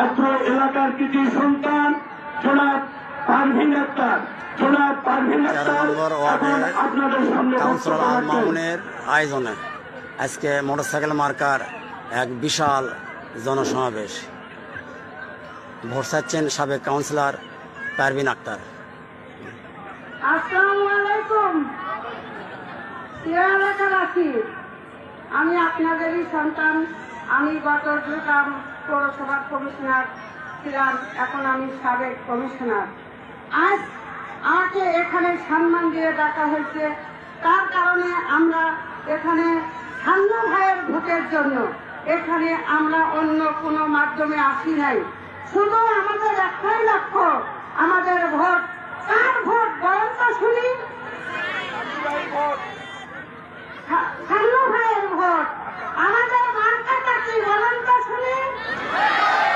অত্র এলাকার কিছু সন্তান জনাব পারভিন আক্তার আপনাদের সামনে কাউন্সিলর আল মামুনের আয়োজনে আজকে মোটরসাইকেল মার্কার এক বিশাল জনসমাবেশ। ভোট চাচ্ছেন সাবেক কাউন্সিলর পারভিন আক্তার। আসসালামু আলাইকুম। এলাকাবাসী, আমি আপনাদেরই সন্তান। আমি গত যুগাম পৌরসভার কমিশনার ছিলাম, এখন আমি সাবেক কমিশনার। আজ আমাকে এখানে সম্মান দিয়ে ডাকা হয়েছে, তার কারণে আমরা এখানে সান্নু ভাইয়ের ভোটের জন্য এখানে আমরা অন্য কোনো মাধ্যমে আসি নাই। শুধু আমাদের একটাই লক্ষ্য, আমাদের ভোট। কার ভোট বলেন তো শুনি? সান্নু ভাইয়ের ভোট। আমাদের মার্কাটা কি বলেন তো শুনি?